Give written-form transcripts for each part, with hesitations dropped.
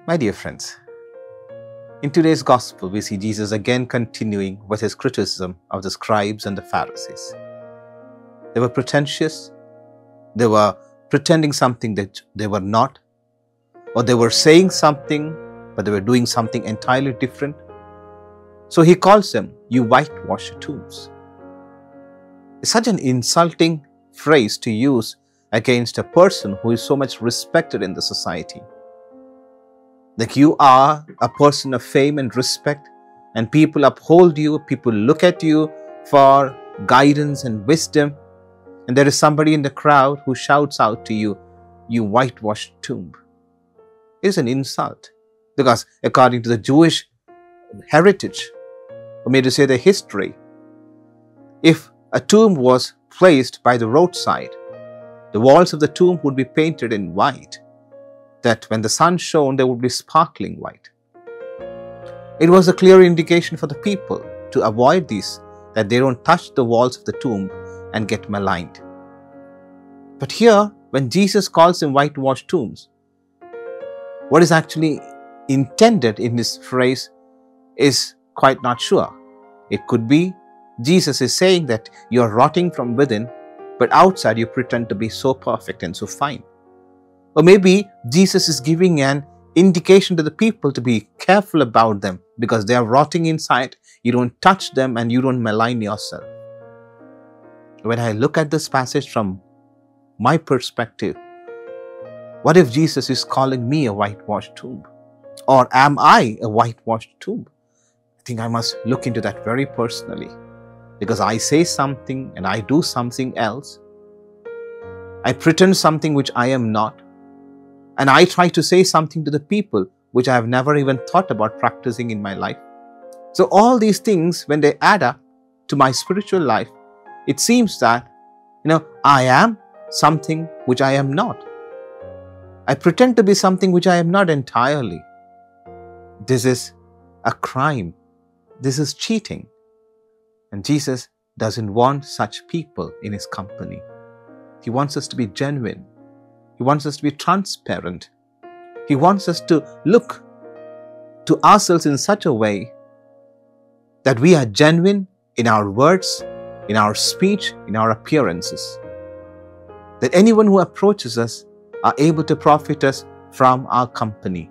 My dear friends, in today's gospel, we see Jesus again continuing with his criticism of the scribes and the Pharisees. They were pretentious, they were pretending something that they were not, or they were saying something, but they were doing something entirely different. So he calls them, "You whitewash tombs." It's such an insulting phrase to use against a person who is so much respected in the society. Like, you are a person of fame and respect, and people uphold you, people look at you for guidance and wisdom, and there is somebody in the crowd who shouts out to you, "You whitewashed tomb." It is an insult, because according to the Jewish heritage, or maybe to say the history, if a tomb was placed by the roadside, the walls of the tomb would be painted in white, that when the sun shone, they would be sparkling white. It was a clear indication for the people to avoid this, that they don't touch the walls of the tomb and get maligned. But here, when Jesus calls them whitewashed tombs, what is actually intended in this phrase is quite not sure. It could be Jesus is saying that you are rotting from within, but outside you pretend to be so perfect and so fine. Or maybe Jesus is giving an indication to the people to be careful about them, because they are rotting inside. You don't touch them and you don't malign yourself. When I look at this passage from my perspective, what if Jesus is calling me a whitewashed tomb? Or am I a whitewashed tomb? I think I must look into that very personally, because I say something and I do something else. I pretend something which I am not. And I try to say something to the people which I have never even thought about practicing in my life. So all these things, when they add up to my spiritual life, it seems that, I am something which I am not. I pretend to be something which I am not entirely. This is a crime. This is cheating. And Jesus doesn't want such people in his company. He wants us to be genuine. He wants us to be transparent. He wants us to look to ourselves in such a way that we are genuine in our words, in our speech, in our appearances. That anyone who approaches us are able to profit us from our company,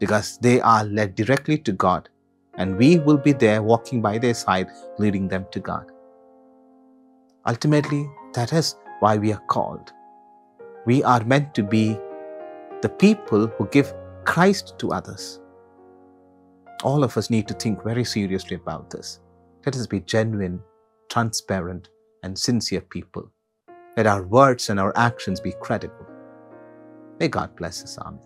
because they are led directly to God, and we will be there walking by their side, leading them to God. Ultimately, that is why we are called. We are meant to be the people who give Christ to others. All of us need to think very seriously about this. Let us be genuine, transparent, and sincere people. Let our words and our actions be credible. May God bless us. Amen.